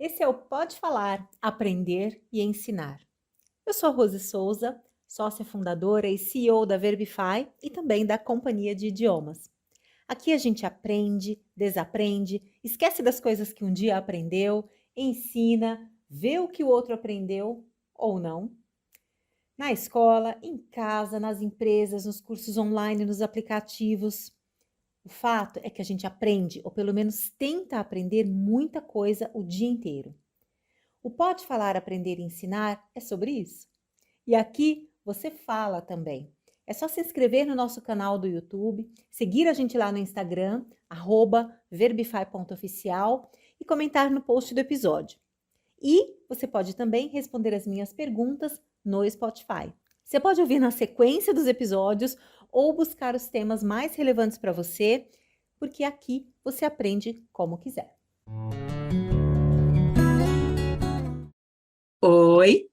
Esse é o Pode Falar, Aprender e Ensinar. Eu sou a Rose Souza, sócia fundadora e CEO da Verbify e também da Companhia de Idiomas. Aqui a gente aprende, desaprende, esquece das coisas que um dia aprendeu, ensina, vê o que o outro aprendeu ou não. Na escola, em casa, nas empresas, nos cursos online, nos aplicativos. O fato é que a gente aprende, ou pelo menos tenta aprender muita coisa o dia inteiro. O Pode Falar, Aprender e Ensinar é sobre isso. E aqui você fala também. É só se inscrever no nosso canal do YouTube, seguir a gente lá no Instagram, @verbify.oficial e comentar no post do episódio. E você pode também responder as minhas perguntas no Spotify. Você pode ouvir na sequência dos episódios ou buscar os temas mais relevantes para você, porque aqui você aprende como quiser. Oi,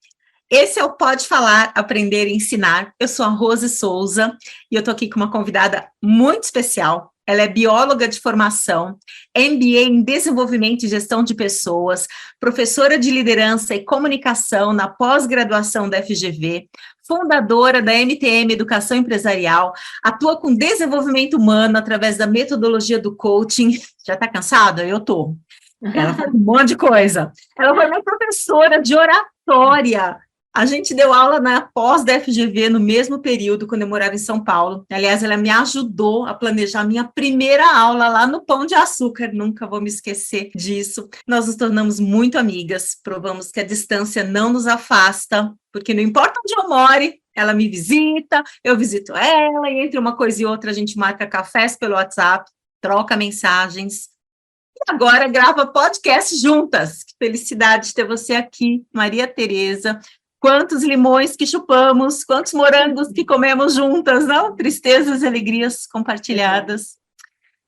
esse é o Pode Falar, Aprender e Ensinar. Eu sou a Rose Souza e eu tô aqui com uma convidada muito especial. Ela é bióloga de formação, MBA em Desenvolvimento e Gestão de Pessoas, professora de Liderança e Comunicação na pós-graduação da FGV, fundadora da MTM Educação Empresarial, atua com desenvolvimento humano através da metodologia do coaching. Já tá cansada? Eu tô. Ela faz um monte de coisa. Ela foi minha professora de oratória. A gente deu aula na pós da FGV no mesmo período, quando eu morava em São Paulo. Aliás, ela me ajudou a planejar a minha primeira aula lá no Pão de Açúcar. Nunca vou me esquecer disso. Nós nos tornamos muito amigas. Provamos que a distância não nos afasta, porque não importa onde eu more, ela me visita, eu visito ela, e entre uma coisa e outra a gente marca cafés pelo WhatsApp, troca mensagens. Agora grava podcast juntas. Que felicidade ter você aqui, Maria Tereza. Quantos limões que chupamos, quantos morangos que comemos juntas, não? Tristezas e alegrias compartilhadas.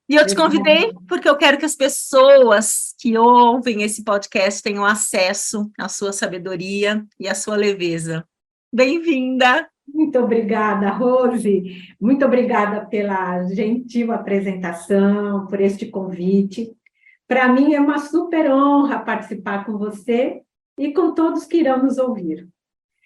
E eu te convidei porque eu quero que as pessoas que ouvem esse podcast tenham acesso à sua sabedoria e à sua leveza. Bem-vinda! Muito obrigada, Rose. Muito obrigada pela gentil apresentação, por este convite. Para mim é uma super honra participar com você e com todos que irão nos ouvir.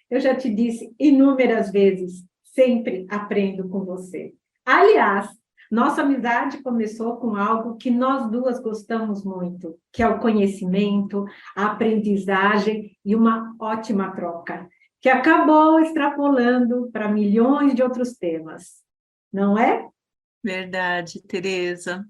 Eu já te disse inúmeras vezes, sempre aprendo com você. Aliás, nossa amizade começou com algo que nós duas gostamos muito, que é o conhecimento, a aprendizagem e uma ótima troca, que acabou extrapolando para milhões de outros temas, não é? Verdade, Tereza.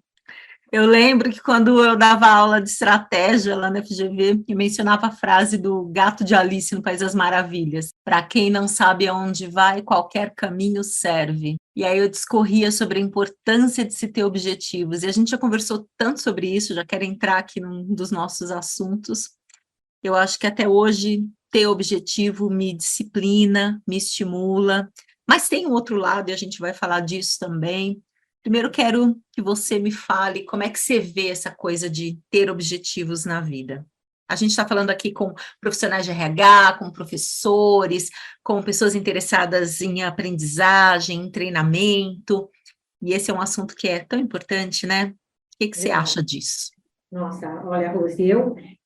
Eu lembro que quando eu dava aula de estratégia lá na FGV, eu mencionava a frase do gato de Alice no País das Maravilhas. Para quem não sabe aonde vai, qualquer caminho serve. E aí eu discorria sobre a importância de se ter objetivos. E a gente já conversou tanto sobre isso, já quero entrar aqui num dos nossos assuntos. Eu acho que até hoje ter objetivo me disciplina, me estimula. Mas tem um outro lado, e a gente vai falar disso também. Primeiro, quero que você me fale como é que você vê essa coisa de ter objetivos na vida. A gente está falando aqui com profissionais de RH, com professores, com pessoas interessadas em aprendizagem, em treinamento, e esse é um assunto que é tão importante, né? O que você acha disso? Nossa, olha, Rose,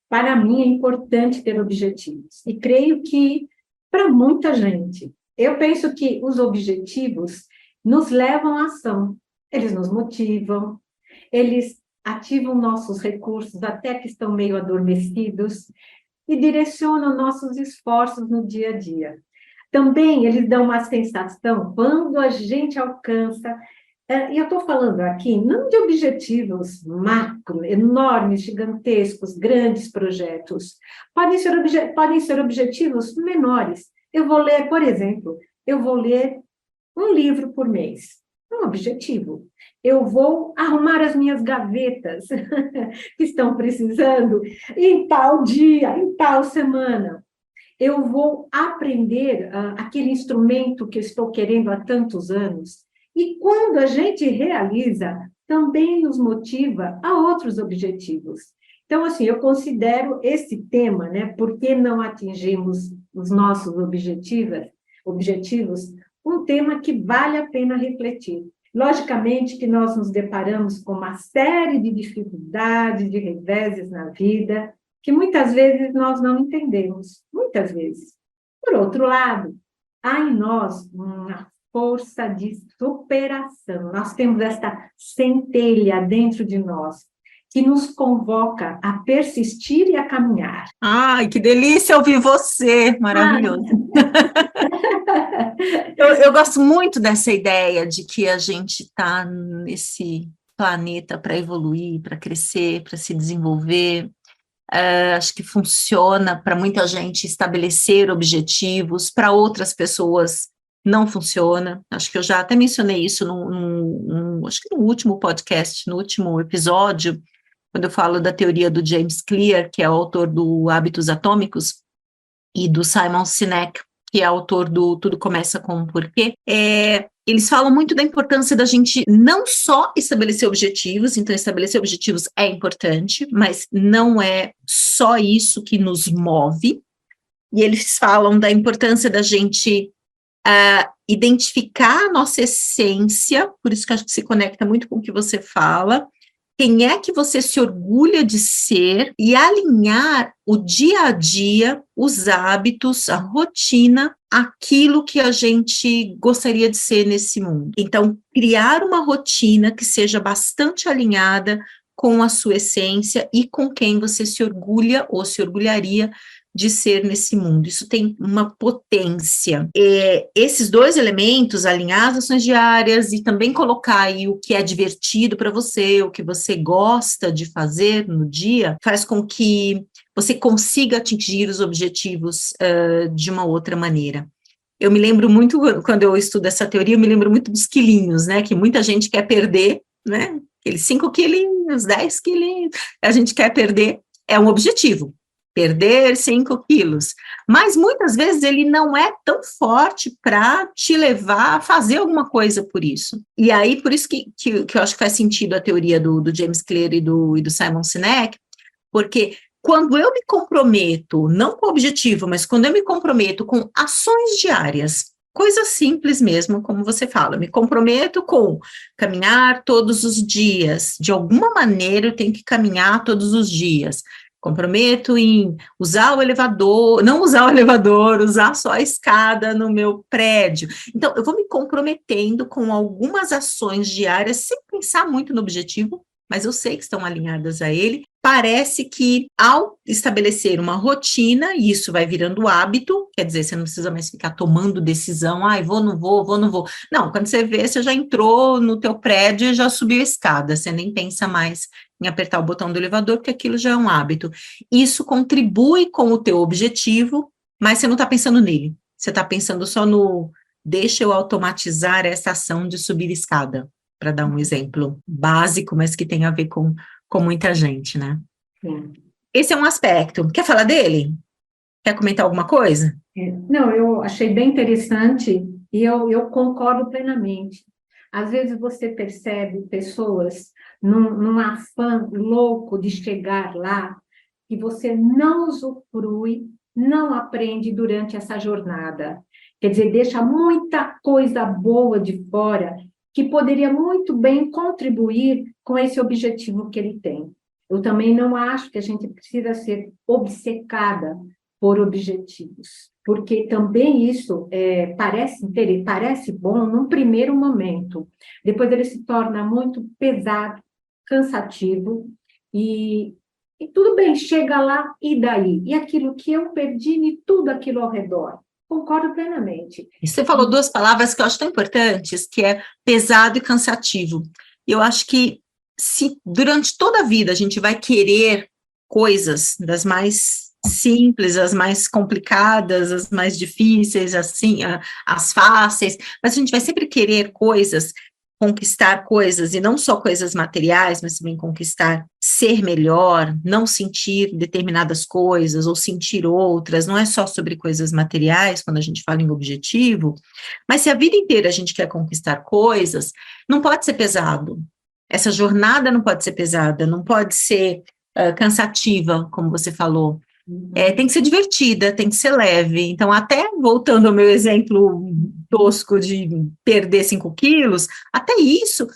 para mim é importante ter objetivos, e creio que para muita gente. Eu penso que os objetivos nos levam à ação. Eles nos motivam, eles ativam nossos recursos até que estão meio adormecidos e direcionam nossos esforços no dia a dia. Também eles dão uma sensação, quando a gente alcança, e eu estou falando aqui não de objetivos macro, enormes, gigantescos, grandes projetos, podem ser objetivos menores. Eu vou ler, por exemplo, eu vou ler um livro por mês. É um objetivo. Eu vou arrumar as minhas gavetas que estão precisando em tal dia, em tal semana. Eu vou aprender aquele instrumento que eu estou querendo há tantos anos. E quando a gente realiza, também nos motiva a outros objetivos. Então, assim, eu considero esse tema, né? Por que não atingimos os nossos objetivos, um tema que vale a pena refletir. Logicamente que nós nos deparamos com uma série de dificuldades, de reveses na vida, que muitas vezes nós não entendemos, muitas vezes. Por outro lado, há em nós uma força de superação. Nós temos esta centelha dentro de nós, que nos convoca a persistir e a caminhar. Ai, que delícia ouvir você, maravilhoso. Eu gosto muito dessa ideia de que a gente está nesse planeta para evoluir, para crescer, para se desenvolver. Acho que funciona para muita gente estabelecer objetivos, para outras pessoas não funciona. Acho que eu já até mencionei isso acho que no último podcast, no último episódio, quando eu falo da teoria do James Clear, que é o autor do Hábitos Atômicos, e do Simon Sinek, que é autor do Tudo Começa com um Porquê. Eles falam muito da importância da gente não só estabelecer objetivos, então estabelecer objetivos é importante, mas não é só isso que nos move. E eles falam da importância da gente identificar a nossa essência, por isso que acho que se conecta muito com o que você fala, quem é que você se orgulha de ser e alinhar o dia a dia, os hábitos, a rotina, aquilo que a gente gostaria de ser nesse mundo. Então, criar uma rotina que seja bastante alinhada com a sua essência e com quem você se orgulha ou se orgulharia de ser nesse mundo. Isso tem uma potência. Esses dois elementos, alinhar as ações diárias e também colocar aí o que é divertido para você, o que você gosta de fazer no dia, faz com que você consiga atingir os objetivos de uma outra maneira. Eu me lembro muito, quando eu estudo essa teoria, eu me lembro muito dos quilinhos, né, que muita gente quer perder, né, aqueles 5 quilinhos, 10 quilinhos, a gente quer perder, é um objetivo. Perder 5 quilos, mas muitas vezes ele não é tão forte para te levar a fazer alguma coisa por isso. E aí, por isso que eu acho que faz sentido a teoria do James Clear e do Simon Sinek, porque quando eu me comprometo, não com o objetivo, mas quando eu me comprometo com ações diárias, coisas simples mesmo, como você fala, me comprometo com caminhar todos os dias, de alguma maneira eu tenho que caminhar todos os dias, comprometo em usar o elevador, não usar o elevador, usar só a escada no meu prédio. Então, eu vou me comprometendo com algumas ações diárias, sem pensar muito no objetivo, mas eu sei que estão alinhadas a ele. Parece que, ao estabelecer uma rotina, e isso vai virando hábito, quer dizer, você não precisa mais ficar tomando decisão, vou, não vou, vou, não vou. Não, quando você vê, você já entrou no teu prédio e já subiu a escada, você nem pensa mais em apertar o botão do elevador, porque aquilo já é um hábito. Isso contribui com o teu objetivo, mas você não está pensando nele. Você está pensando só no, deixa eu automatizar essa ação de subir escada, para dar um exemplo básico, mas que tem a ver com muita gente, né? Sim. Esse é um aspecto. Quer falar dele? Quer comentar alguma coisa? Não, eu achei bem interessante e eu concordo plenamente. Às vezes você percebe pessoas num afã louco de chegar lá e você não usufrui, não aprende durante essa jornada. Quer dizer, deixa muita coisa boa de fora que poderia muito bem contribuir com esse objetivo que ele tem. Eu também não acho que a gente precisa ser obcecada por objetivos, porque também isso parece bom num primeiro momento, depois ele se torna muito pesado, cansativo, e tudo bem, chega lá, e daí? E aquilo que eu perdi e tudo aquilo ao redor? Concordo plenamente. E você falou duas palavras que eu acho tão importantes, que é pesado e cansativo. Eu acho que se durante toda a vida a gente vai querer coisas das mais simples, as mais complicadas, as mais difíceis, assim, as fáceis, mas a gente vai sempre querer coisas, conquistar coisas, e não só coisas materiais, mas também conquistar, ser melhor, não sentir determinadas coisas, ou sentir outras, não é só sobre coisas materiais, quando a gente fala em objetivo, mas se a vida inteira a gente quer conquistar coisas, não pode ser pesado, essa jornada não pode ser pesada, não pode ser cansativa, como você falou, tem que ser divertida, tem que ser leve. Então, até voltando ao meu exemplo tosco de perder 5 quilos, até isso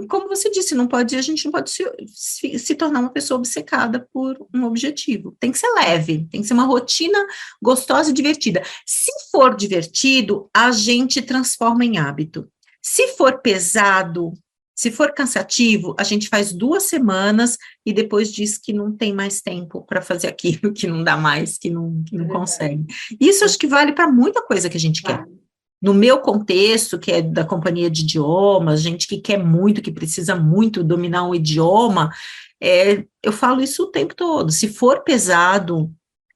como você disse, a gente não pode se tornar uma pessoa obcecada por um objetivo. Tem que ser leve, tem que ser uma rotina gostosa e divertida. Se for divertido, a gente transforma em hábito. Se for pesado, se for cansativo, a gente faz 2 semanas e depois diz que não tem mais tempo para fazer aquilo, que não dá mais, que não consegue. Isso acho que vale para muita coisa que a gente quer. No meu contexto, que é da companhia de idiomas, gente que quer muito, que precisa muito dominar um idioma, eu falo isso o tempo todo. Se for pesado,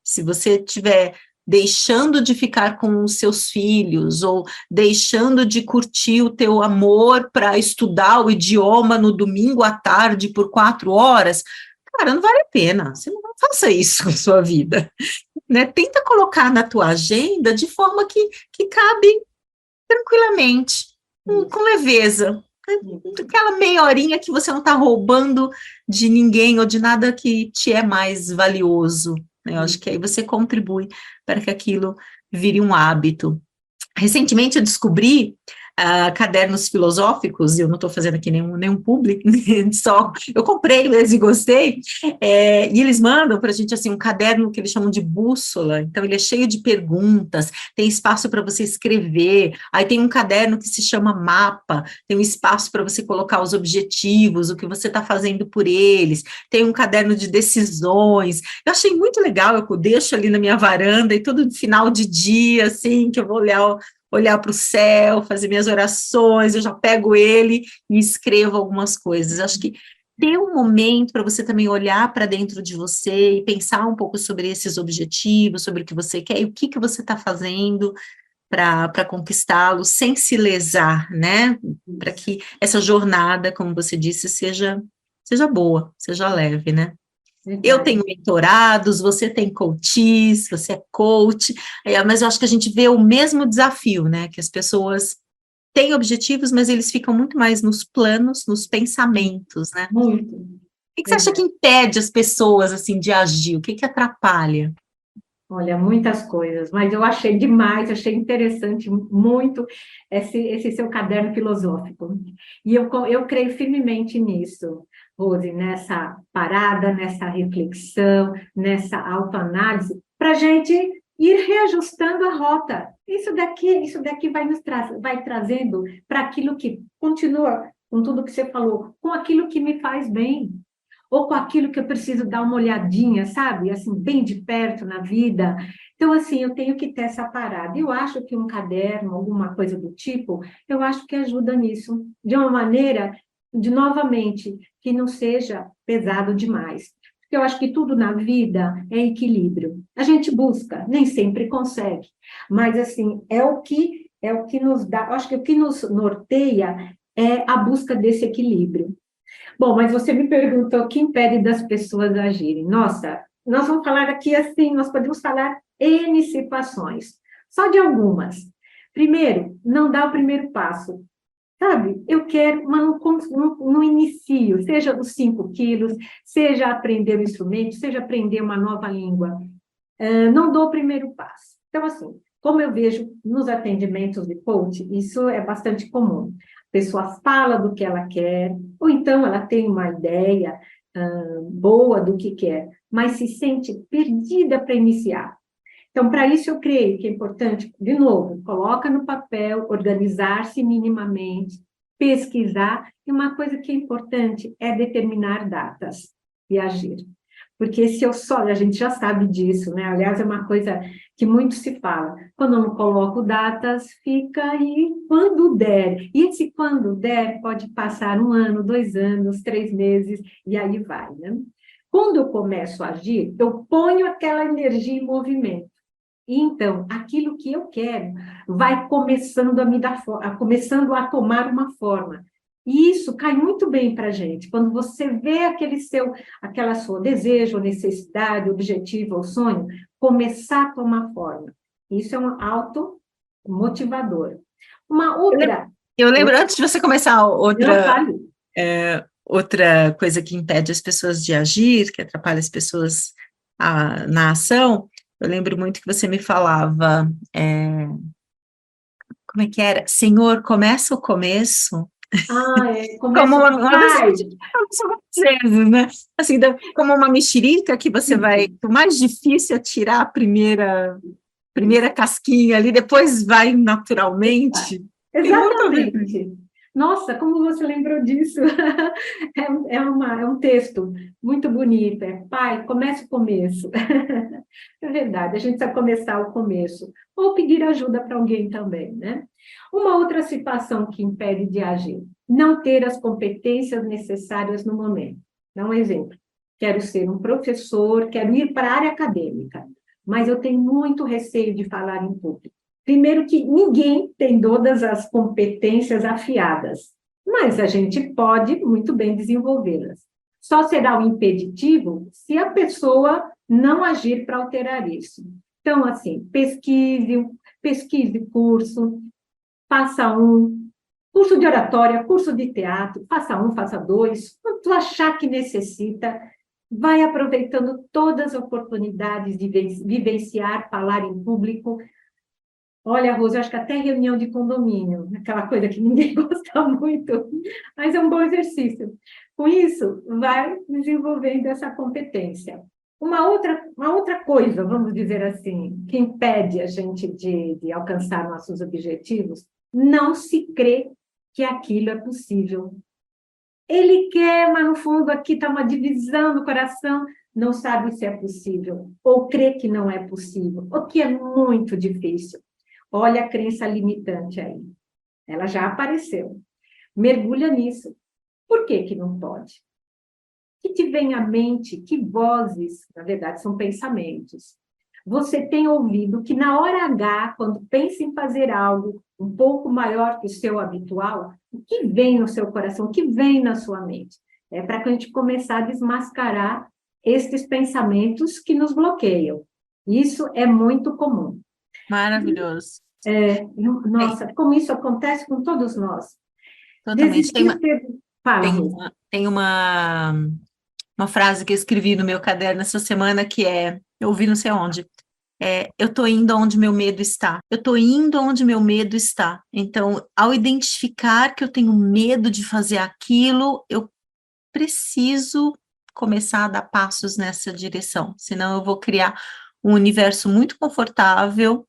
se você estiver deixando de ficar com os seus filhos, ou deixando de curtir o teu amor para estudar o idioma no domingo à tarde por 4 horas, cara, não vale a pena. Você não faça isso com a sua vida. Né? Tenta colocar na tua agenda de forma que cabe tranquilamente, com leveza. Aquela meia horinha que você não está roubando de ninguém ou de nada que te é mais valioso. Né? Eu acho que aí você contribui para que aquilo vire um hábito. Recentemente eu descobri cadernos filosóficos, e eu não estou fazendo aqui nenhum publi, só eu comprei eles e gostei, e eles mandam para a gente assim, um caderno que eles chamam de bússola, então ele é cheio de perguntas, tem espaço para você escrever, aí tem um caderno que se chama mapa, tem um espaço para você colocar os objetivos, o que você está fazendo por eles, tem um caderno de decisões, eu achei muito legal, eu deixo ali na minha varanda, e todo final de dia, assim, que eu vou olhar para o céu, fazer minhas orações, eu já pego ele e escrevo algumas coisas. Acho que ter um momento para você também olhar para dentro de você e pensar um pouco sobre esses objetivos, sobre o que você quer e o que você está fazendo para conquistá-los sem se lesar, né? Para que essa jornada, como você disse, seja boa, seja leve, né? Eu tenho mentorados, você tem coaches, você é coach, mas eu acho que a gente vê o mesmo desafio, né? Que as pessoas têm objetivos, mas eles ficam muito mais nos planos, nos pensamentos, né? Muito. O que você acha que impede as pessoas, assim, de agir? O que atrapalha? Olha, muitas coisas, mas eu achei demais, achei interessante muito esse seu caderno filosófico. E eu creio firmemente nisso, Rose, nessa parada, nessa reflexão, nessa autoanálise, para a gente ir reajustando a rota. Isso daqui vai trazendo para aquilo que continua com tudo que você falou, com aquilo que me faz bem, ou com aquilo que eu preciso dar uma olhadinha, sabe? Assim, bem de perto na vida. Então, assim, eu tenho que ter essa parada. Eu acho que um caderno, alguma coisa do tipo, eu acho que ajuda nisso, de uma maneira, novamente, que não seja pesado demais. Porque eu acho que tudo na vida é equilíbrio. A gente busca, nem sempre consegue, mas, assim, é o que nos dá, eu acho que o que nos norteia é a busca desse equilíbrio. Bom, mas você me perguntou o que impede das pessoas agirem. Nossa, nós vamos falar aqui assim, nós podemos falar N situações, só de algumas. Primeiro, não dá o primeiro passo. Sabe, eu quero, mas não inicio, seja os 5 quilos, seja aprender um instrumento, seja aprender uma nova língua. Não dou o primeiro passo. Então, assim, como eu vejo nos atendimentos de coach, isso é bastante comum. A pessoa fala do que ela quer, ou então ela tem uma ideia boa do que quer, mas se sente perdida para iniciar. Então, para isso, eu creio que é importante, de novo, coloca no papel, organizar-se minimamente, pesquisar, e uma coisa que é importante é determinar datas e agir. Porque se eu só, a gente já sabe disso, né? Aliás, é uma coisa que muito se fala. Quando eu não coloco datas, fica aí quando der. E esse quando der pode passar 1 ano, 2 anos, 3 meses, e aí vai, né? Quando eu começo a agir, eu ponho aquela energia em movimento. E então, aquilo que eu quero vai começando a me dar começando a tomar uma forma. E isso cai muito bem para a gente. Quando você vê aquela sua desejo, necessidade, objetivo ou sonho, começar a tomar forma. Isso é um automotivador. Uma outra... Eu lembro, antes de você começar, outra coisa que impede as pessoas de agir, que atrapalha as pessoas na ação, eu lembro muito que você me falava, como é que era? Senhor, começa o começo, Começa Como com uma das pai. vezes, né? Assim, como uma mexerica que você vai, o mais difícil é tirar a primeira casquinha ali, depois vai naturalmente. Tem muito a ver com isso. Exatamente. Nossa, como você lembrou disso? É um texto muito bonito. É, pai, comece o começo. É verdade, a gente precisa começar o começo. Ou pedir ajuda para alguém também, né? Uma outra situação que impede de agir. Não ter as competências necessárias no momento. Dá um exemplo. Quero ser um professor, quero ir para a área acadêmica, mas eu tenho muito receio de falar em público. Primeiro que ninguém tem todas as competências afiadas, mas a gente pode muito bem desenvolvê-las. Só será um impeditivo se a pessoa não agir para alterar isso. Então, assim, pesquise curso, faça um curso de oratória, curso de teatro, faça um, faça dois, quanto achar que necessita, vai aproveitando todas as oportunidades de vivenciar, falar em público. Olha, Rose, eu acho que até reunião de condomínio, aquela coisa que ninguém gosta muito, mas é um bom exercício. Com isso, vai desenvolvendo essa competência. Uma outra coisa, vamos dizer assim, que impede a gente de alcançar nossos objetivos, não se crê que aquilo é possível. Ele quer, mas no fundo aqui está uma divisão no coração, não sabe se é possível, ou crê que não é possível, ou que é muito difícil. Olha a crença limitante aí. Ela já apareceu. Mergulha nisso. Por que que não pode? Que te vem à mente, que vozes, na verdade, são pensamentos. Você tem ouvido que na hora H, quando pensa em fazer algo um pouco maior que o seu habitual, o que vem no seu coração, o que vem na sua mente? É para que a gente começar a desmascarar esses pensamentos que nos bloqueiam. Isso é muito comum. Maravilhoso. Nossa, como isso acontece com todos nós. Totalmente. Desistir Fala, Tem Rose. uma, tem uma frase que eu escrevi no meu caderno essa semana que eu ouvi não sei onde, eu tô indo onde meu medo está. Eu tô indo onde meu medo está. Então, ao identificar que eu tenho medo de fazer aquilo, eu preciso começar a dar passos nessa direção, senão eu vou criar um universo muito confortável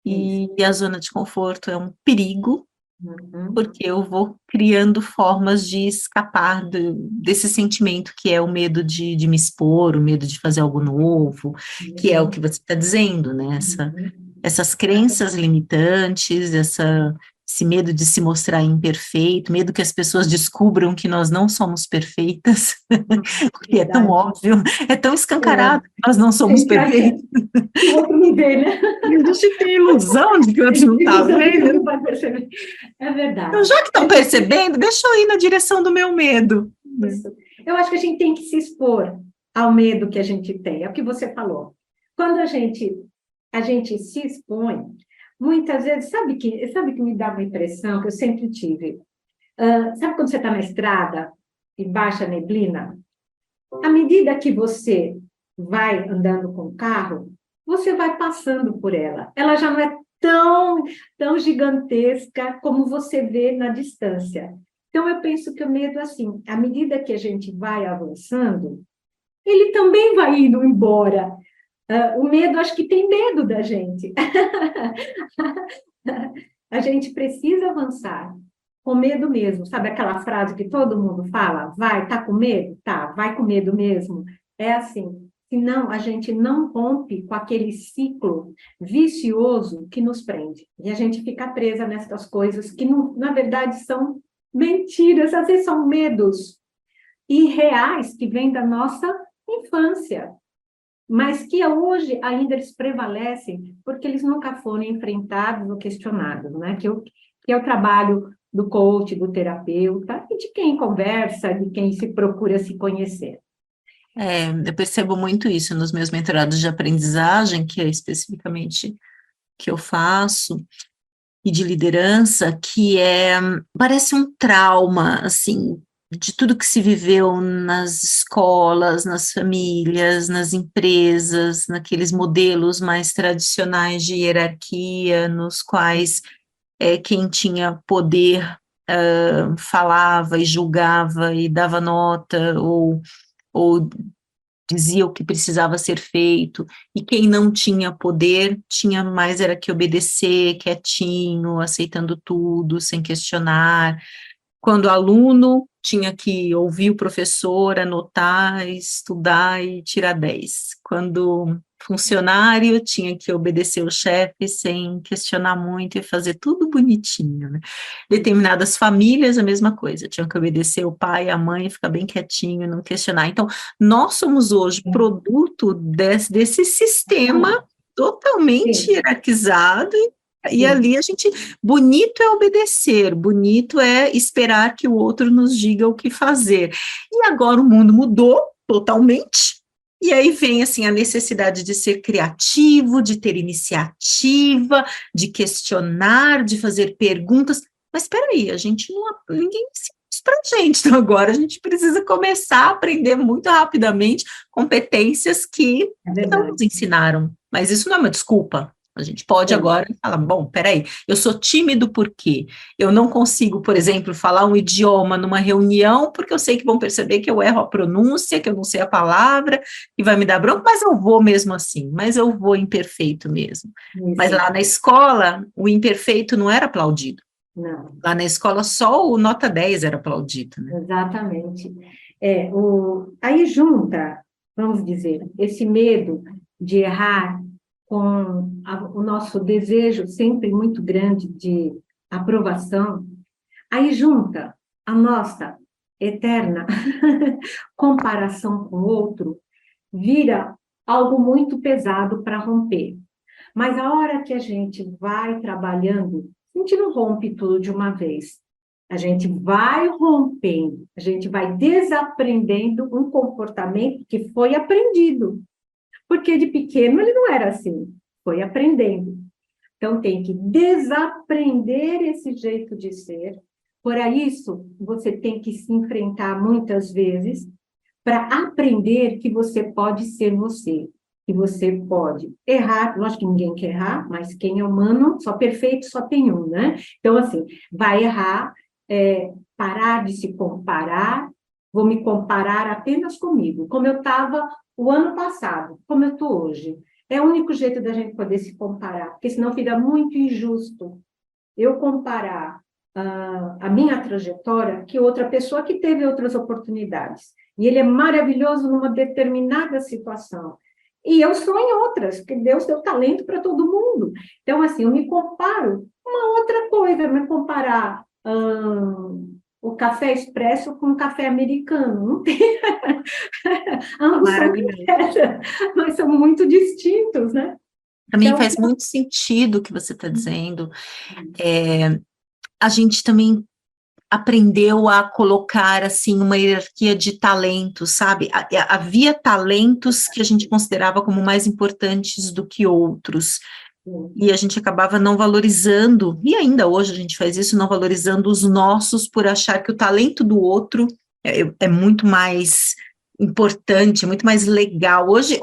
Isso. e a zona de conforto é um perigo, Uhum. porque eu vou criando formas de escapar desse sentimento que é o medo de me expor, o medo de fazer algo novo, que é o que Uhum. você está dizendo, né? Uhum. Essas crenças limitantes, esse medo de se mostrar imperfeito, medo que as pessoas descubram que nós não somos perfeitas, porque é tão Verdade. óbvio, é tão É. escancarado que nós não A somos gente acha perfeitos. que o outro não vê, né? E a gente tem ilusão de que o A outro não gente está usa que não vendo. vai perceber. É Então, verdade. já que estão percebendo, deixa eu ir na direção do meu medo. Isso. Eu acho que a gente tem que se expor ao medo que a gente tem. É o que você falou. Quando a gente se expõe, muitas vezes, sabe que me dá uma impressão que eu sempre tive? Sabe quando você está na estrada e baixa a neblina? À medida que você vai andando com o carro, você vai passando por ela. Ela já não é tão gigantesca como você vê na distância. Então, eu penso que o medo, assim, à medida que a gente vai avançando, ele também vai indo embora. O medo, acho que tem medo da gente. A gente precisa avançar com medo mesmo. Sabe aquela frase que todo mundo fala? Vai, tá com medo? Tá, vai com medo mesmo. É assim. Senão, a gente não rompe com aquele ciclo vicioso que nos prende. E a gente fica presa nessas coisas que, na verdade, são mentiras, às vezes são medos irreais que vêm da nossa infância, mas que hoje ainda eles prevalecem porque eles nunca foram enfrentados ou questionados, né? Que é o trabalho do coach, do terapeuta e de quem conversa, de quem se procura se conhecer. Eu percebo muito isso nos meus mentorados de aprendizagem, que é especificamente que eu faço, e de liderança, parece um trauma, assim, de tudo que se viveu nas escolas, nas famílias, nas empresas, naqueles modelos mais tradicionais de hierarquia, nos quais quem tinha poder falava e julgava e dava nota, ou dizia o que precisava ser feito, e quem não tinha poder, tinha mais era que obedecer, quietinho, aceitando tudo, sem questionar. Quando aluno tinha que ouvir o professor, anotar, estudar e tirar 10. Quando funcionário tinha que obedecer o chefe sem questionar muito e fazer tudo bonitinho, né? Determinadas famílias, a mesma coisa, tinham que obedecer o pai, a mãe, ficar bem quietinho, não questionar. Então, nós somos hoje produto desse sistema totalmente Sim, hierarquizado e sim, ali a gente, bonito é obedecer, bonito é esperar que o outro nos diga o que fazer. E agora o mundo mudou totalmente, e aí vem assim a necessidade de ser criativo, de ter iniciativa, de questionar, de fazer perguntas. Mas espera aí, a gente não, ninguém ensina isso para a gente, então agora a gente precisa começar a aprender muito rapidamente competências que é não nos verdade. ensinaram. Mas isso não é uma desculpa. A gente pode Sim, agora falar, bom, peraí, eu sou tímido por quê? Eu não consigo, por exemplo, falar um idioma numa reunião, porque eu sei que vão perceber que eu erro a pronúncia, que eu não sei a palavra, e vai me dar bronca, mas eu vou mesmo assim, mas eu vou imperfeito mesmo. Mas isso, lá na escola, o imperfeito não era aplaudido. não. Lá na escola, só o nota 10 era aplaudido, né? Exatamente. Aí junta, vamos dizer, esse medo de errar com o nosso desejo sempre muito grande de aprovação, aí junta a nossa eterna comparação com o outro, vira algo muito pesado para romper. Mas a hora que a gente vai trabalhando, a gente não rompe tudo de uma vez. A gente vai rompendo, a gente vai desaprendendo um comportamento que foi aprendido. Porque de pequeno ele não era assim, foi aprendendo. Então tem que desaprender esse jeito de ser. Por isso, você tem que se enfrentar muitas vezes para aprender que você pode ser você, que você pode errar. Lógico que ninguém quer errar, mas quem é humano, só perfeito só tem um, né? Então, assim, vai errar, parar de se comparar, vou me comparar apenas comigo, como eu estava o ano passado, como eu estou hoje. É o único jeito da gente poder se comparar, porque senão fica muito injusto eu comparar a minha trajetória que outra pessoa que teve outras oportunidades. E ele é maravilhoso numa determinada situação. E eu sou em outras, porque Deus deu talento para todo mundo. Então, assim, eu me comparo uma outra coisa, me comparar o café expresso com o café americano. Não tem. Ambos são Maravilhoso. cafés, mas são muito distintos, né? Para mim Então, faz muito sentido o que você está dizendo. A gente também aprendeu a colocar, assim, uma hierarquia de talentos, sabe? Havia talentos que a gente considerava como mais importantes do que outros, e a gente acabava não valorizando, e ainda hoje a gente faz isso, não valorizando os nossos por achar que o talento do outro é muito mais importante, muito mais legal. Hoje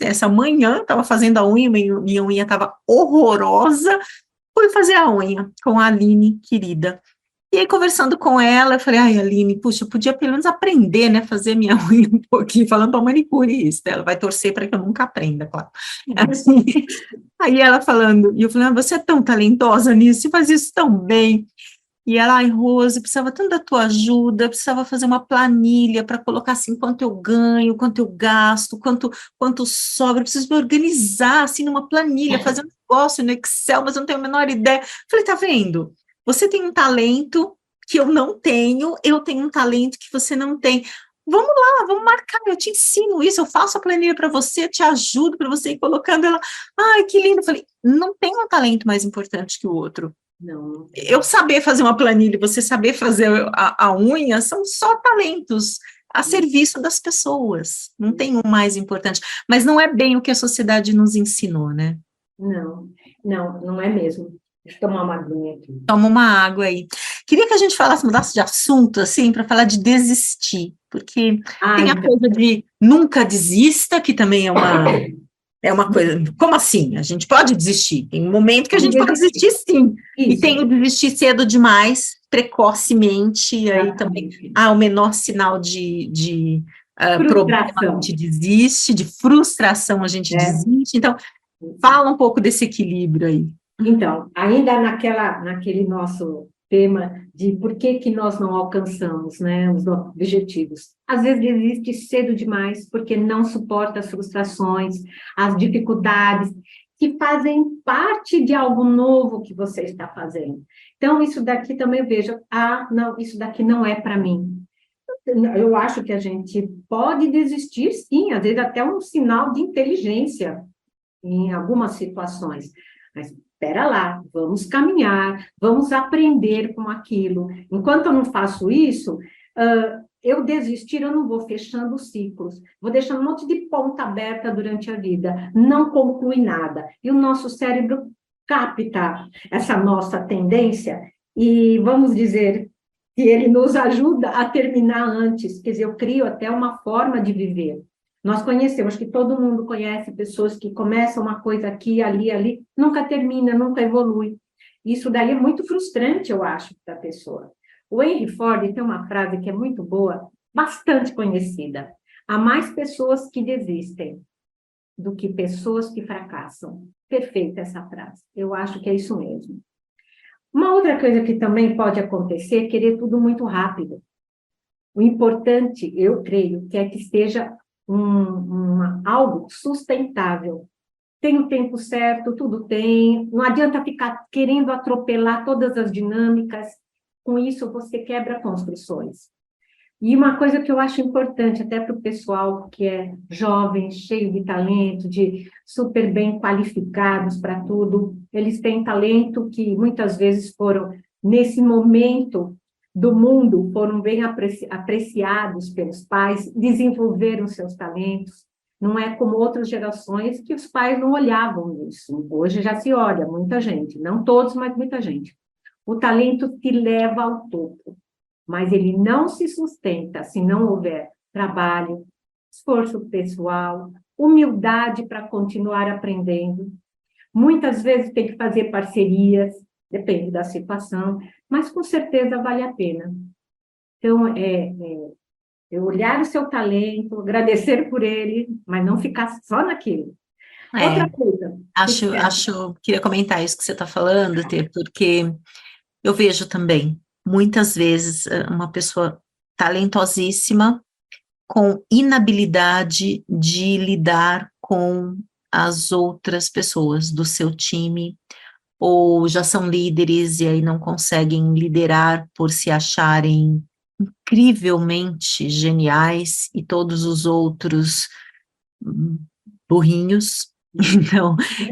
essa manhã, estava fazendo a unha, minha unha estava horrorosa, fui fazer a unha com a Aline, querida. E aí, conversando com ela, eu falei, ai, Aline, puxa, eu podia pelo menos aprender, né, fazer minha unha um pouquinho, falando para a manicure isso, né? Ela vai torcer para que eu nunca aprenda, claro. Assim, aí ela falando, e eu falei, você é tão talentosa nisso, você faz isso tão bem. E ela, ai, Rose, precisava tanto da tua ajuda, precisava fazer uma planilha para colocar assim quanto eu ganho, quanto eu gasto, quanto sobra, eu preciso me organizar assim numa planilha, fazer um negócio no Excel, mas eu não tenho a menor ideia. Falei, tá vendo? Você tem um talento que eu não tenho, eu tenho um talento que você não tem. Vamos lá, vamos marcar, eu te ensino isso, eu faço a planilha para você, te ajudo para você ir colocando ela. Ai, que lindo. Eu falei, não tem um talento mais importante que o outro. não. Eu saber fazer uma planilha e você saber fazer a unha são só talentos a serviço das pessoas. Não tem um mais importante. Mas não é bem o que a sociedade nos ensinou, né? Não, não, não é mesmo. Deixa eu tomar uma aguinha aqui. Toma uma água aí. Queria que a gente mudasse de assunto, assim, para falar de desistir, porque Ah, tem a então, coisa de nunca desista, que também é É uma coisa, como assim? A gente pode desistir? Tem um momento que a gente pode desistir, sim. Isso. E tem o desistir cedo demais, precocemente, e aí também o menor sinal de problema a gente desiste, de frustração a gente desiste. Então, fala um pouco desse equilíbrio aí. Então, ainda naquele nosso tema de por que nós não alcançamos, né, os objetivos. Às vezes desiste cedo demais porque não suporta as frustrações, as dificuldades que fazem parte de algo novo que você está fazendo. Então, isso daqui também eu vejo, não, isso daqui não é para mim. Eu acho que a gente pode desistir, sim, às vezes até um sinal de inteligência em algumas situações. Mas espera lá, vamos caminhar, vamos aprender com aquilo. Enquanto eu não faço isso, eu desistir, eu não vou fechando os ciclos, vou deixando um monte de ponta aberta durante a vida, não conclui nada. E o nosso cérebro capta essa nossa tendência e, vamos dizer, que ele nos ajuda a terminar antes, quer dizer, eu crio até uma forma de viver. Nós conhecemos, que todo mundo conhece pessoas que começam uma coisa aqui, ali, nunca termina, nunca evolui. Isso daí é muito frustrante, eu acho, para a pessoa. O Henry Ford tem uma frase que é muito boa, bastante conhecida. Há mais pessoas que desistem do que pessoas que fracassam. Perfeita essa frase. Eu acho que é isso mesmo. Uma outra coisa que também pode acontecer é querer tudo muito rápido. O importante, eu creio, que é que esteja algo sustentável. Tem o tempo certo, tudo tem, não adianta ficar querendo atropelar todas as dinâmicas, com isso você quebra construções. E uma coisa que eu acho importante, até para o pessoal que é jovem, cheio de talento, de super bem qualificados para tudo, eles têm talento que muitas vezes foram, nesse momento do mundo, foram bem apreciados pelos pais, desenvolveram seus talentos. Não é como outras gerações que os pais não olhavam isso. Hoje já se olha, muita gente, não todos, mas muita gente. O talento te leva ao topo, mas ele não se sustenta se não houver trabalho, esforço pessoal, humildade para continuar aprendendo. Muitas vezes tem que fazer parcerias, depende da situação, mas com certeza vale a pena. Então, é olhar o seu talento, agradecer por ele, mas não ficar só naquilo. Outra coisa. Queria comentar isso que você está falando, Tê, porque eu vejo também, muitas vezes, uma pessoa talentosíssima com inabilidade de lidar com as outras pessoas do seu time, ou já são líderes e aí não conseguem liderar por se acharem incrivelmente geniais e todos os outros burrinhos.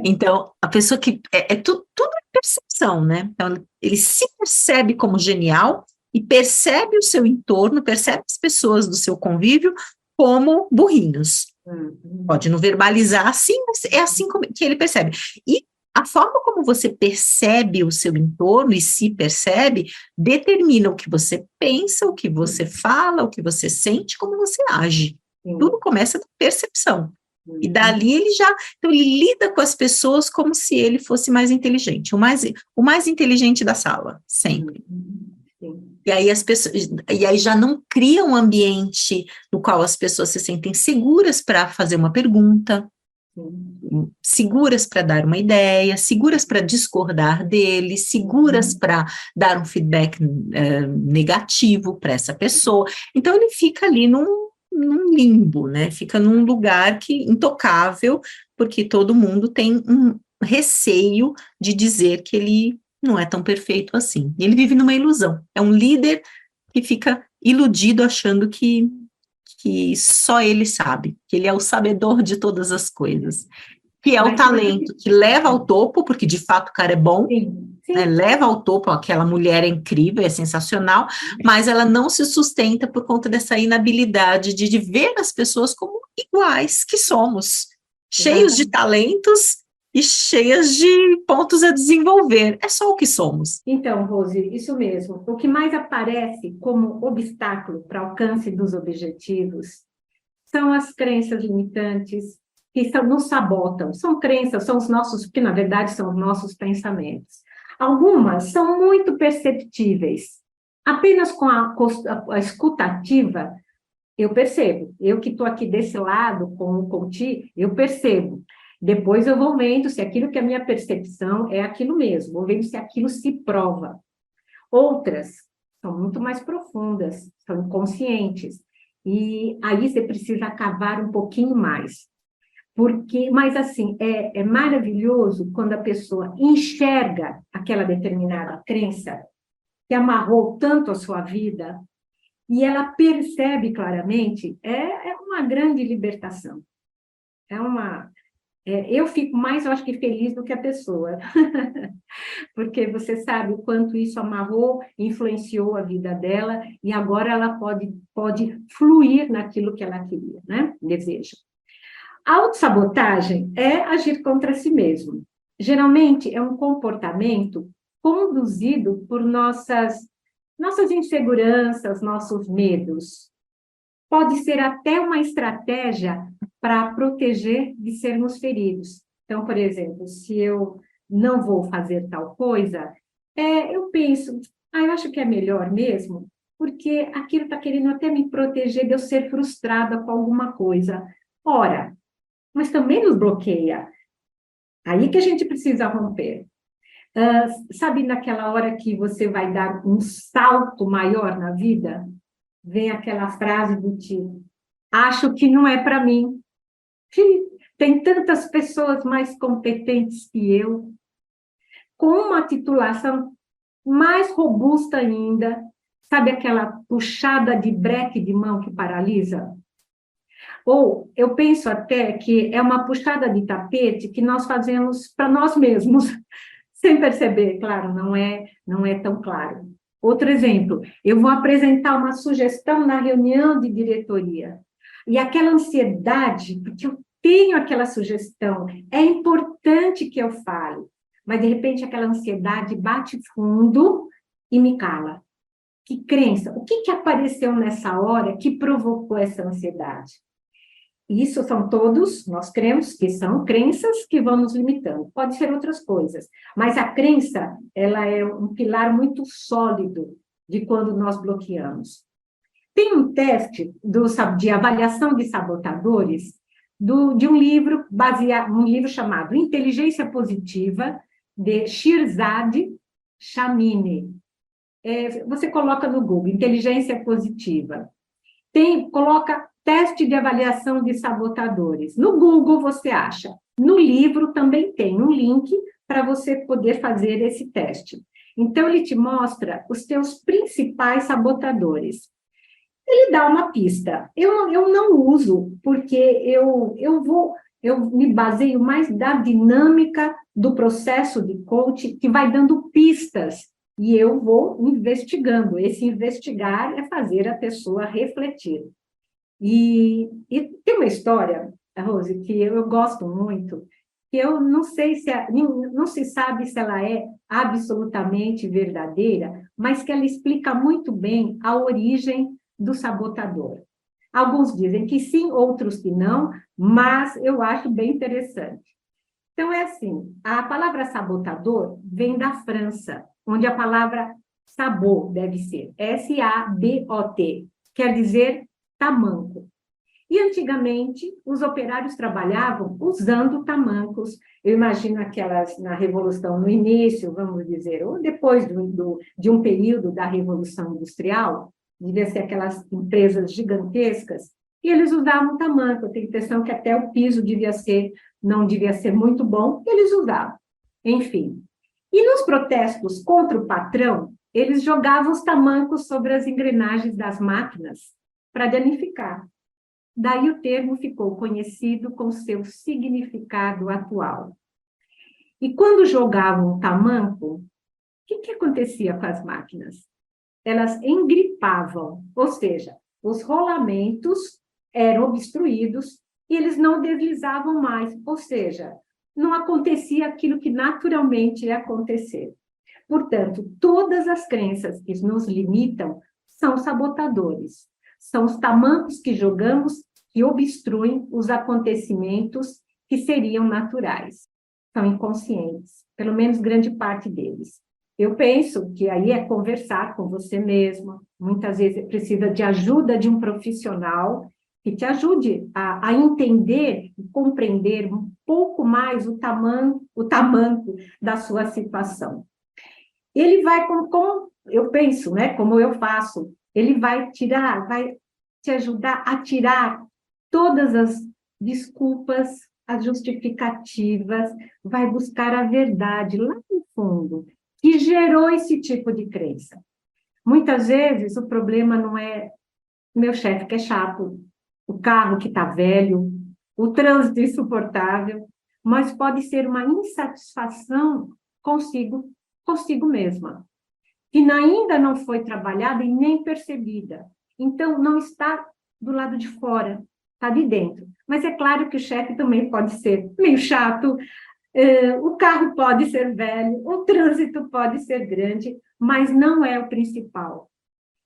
Então a pessoa que tudo é percepção, né? Então ele se percebe como genial e percebe o seu entorno, percebe as pessoas do seu convívio como burrinhos. Pode não verbalizar assim, mas é assim que ele percebe. E a forma como você percebe o seu entorno e se percebe determina o que você pensa, o que você fala, o que você sente, como você age. Tudo começa da percepção. E dali então ele lida com as pessoas como se ele fosse mais inteligente, o mais inteligente da sala, sempre. E aí já não cria um ambiente no qual as pessoas se sentem seguras para fazer uma pergunta, seguras para dar uma ideia, seguras para discordar dele, seguras para dar um feedback negativo para essa pessoa. Então ele fica ali num limbo, né? Fica num lugar intocável, porque todo mundo tem um receio de dizer que ele não é tão perfeito assim. E ele vive numa ilusão. É um líder que fica iludido achando que só ele sabe, que ele é o sabedor de todas as coisas. Que é o talento que leva ao topo, porque de fato o cara é bom, né, leva ao topo, aquela mulher é incrível, é sensacional, mas ela não se sustenta por conta dessa inabilidade de ver as pessoas como iguais que somos, cheios de talentos e cheias de pontos a desenvolver, é só o que somos. Então, Rose, isso mesmo, o que mais aparece como obstáculo para o alcance dos objetivos são as crenças limitantes, nos sabotam. São crenças, são os nossos, que na verdade são os nossos pensamentos. Algumas são muito perceptíveis. Apenas com a escutativa, eu percebo. Eu que estou aqui desse lado, com o coach, eu percebo. Depois eu vou vendo se aquilo que é a minha percepção é aquilo mesmo, vou vendo se aquilo se prova. Outras são muito mais profundas, são inconscientes. E aí você precisa cavar um pouquinho mais. Mas assim, é maravilhoso quando a pessoa enxerga aquela determinada crença que amarrou tanto a sua vida e ela percebe claramente, é uma grande libertação. Eu fico mais, eu acho que feliz do que a pessoa, porque você sabe o quanto isso amarrou, influenciou a vida dela, e agora ela pode fluir naquilo que ela queria, né? Deseja. A autossabotagem é agir contra si mesmo. Geralmente é um comportamento conduzido por nossas inseguranças, nossos medos. Pode ser até uma estratégia para proteger de sermos feridos. Então, por exemplo, se eu não vou fazer tal coisa, eu penso, eu acho que é melhor mesmo, porque aquilo está querendo até me proteger de eu ser frustrada com alguma coisa. Ora, mas também nos bloqueia. Aí que a gente precisa romper. Sabe naquela hora que você vai dar um salto maior na vida? Vem aquela frase do tipo, acho que não é para mim. Tem tantas pessoas mais competentes que eu, com uma titulação mais robusta ainda, sabe aquela puxada de breque de mão que paralisa? Ou eu penso até que é uma puxada de tapete que nós fazemos para nós mesmos, sem perceber, claro, não é tão claro. Outro exemplo, eu vou apresentar uma sugestão na reunião de diretoria, e aquela ansiedade, porque eu tenho aquela sugestão, é importante que eu fale, mas de repente aquela ansiedade bate fundo e me cala. Que crença? O que apareceu nessa hora que provocou essa ansiedade? Isso são todos, nós cremos que são crenças que vão nos limitando. Pode ser outras coisas, mas a crença, ela é um pilar muito sólido de quando nós bloqueamos. Tem um teste de avaliação de sabotadores de um livro chamado Inteligência Positiva, de Shirzad Chamine. Você coloca no Google, Inteligência Positiva. Coloca teste de avaliação de sabotadores. No Google você acha. No livro também tem um link para você poder fazer esse teste. Então, ele te mostra os teus principais sabotadores. Ele dá uma pista. Eu não uso, porque eu me baseio mais da dinâmica do processo de coaching, que vai dando pistas, e eu vou investigando. Esse investigar é fazer a pessoa refletir. E tem uma história, Rose, que eu gosto muito, que eu não sei não se sabe se ela é absolutamente verdadeira, mas que ela explica muito bem a origem do sabotador. Alguns dizem que sim, outros que não, mas eu acho bem interessante. Então, é assim, a palavra sabotador vem da França, onde a palavra sabot deve ser, S-A-B-O-T, quer dizer tamanco. E antigamente, os operários trabalhavam usando tamancos. Eu imagino aquelas na Revolução, no início, vamos dizer, ou depois de um período da Revolução Industrial, devia ser aquelas empresas gigantescas, e eles usavam tamanco. Eu tenho a impressão que até o piso não devia ser muito bom, eles usavam. Enfim. E nos protestos contra o patrão, eles jogavam os tamancos sobre as engrenagens das máquinas para danificar. Daí o termo ficou conhecido com seu significado atual. E quando jogavam o tamanco, o que acontecia com as máquinas? Elas engripavam, ou seja, os rolamentos eram obstruídos e eles não deslizavam mais, ou seja, não acontecia aquilo que naturalmente ia acontecer. Portanto, todas as crenças que nos limitam são sabotadores. São os tamancos que jogamos que obstruem os acontecimentos que seriam naturais. São inconscientes, pelo menos grande parte deles. Eu penso que aí é conversar com você mesmo, muitas vezes precisa de ajuda de um profissional que te ajude a entender e compreender um pouco mais o tamanho da sua situação. Ele vai, como eu penso, né, como eu faço, ele vai te ajudar a tirar todas as desculpas, as justificativas, vai buscar a verdade lá no fundo, que gerou esse tipo de crença. Muitas vezes o problema não é meu chefe que é chato, o carro que está velho, o trânsito insuportável, mas pode ser uma insatisfação consigo mesma, que ainda não foi trabalhada e nem percebida. Então, não está do lado de fora, está de dentro. Mas é claro que o chefe também pode ser meio chato, o carro pode ser velho, o trânsito pode ser grande, mas não é o principal.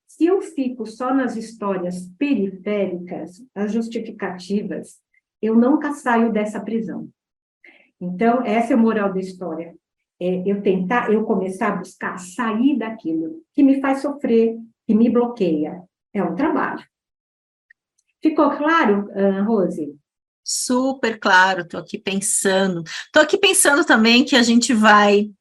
Se eu fico só nas histórias periféricas, as justificativas, eu nunca saio dessa prisão. Então, essa é a moral da história. Eu começar a buscar sair daquilo que me faz sofrer, que me bloqueia. É um trabalho. Ficou claro, Rose? Super claro, estou aqui pensando. Estou aqui pensando também que a gente vai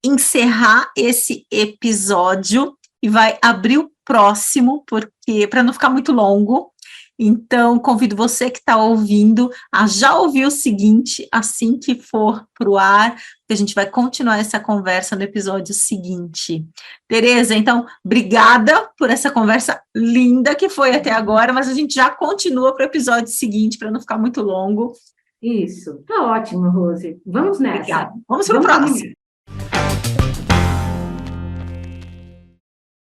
encerrar esse episódio e vai abrir o próximo, porque para não ficar muito longo. Então, convido você que está ouvindo a já ouvir o seguinte, assim que for para o ar, que a gente vai continuar essa conversa no episódio seguinte. Tereza, então, obrigada por essa conversa linda que foi até agora, mas a gente já continua para o episódio seguinte, para não ficar muito longo. Isso, tá ótimo, Rose. Vamos nessa. Legal. Vamos para o próximo.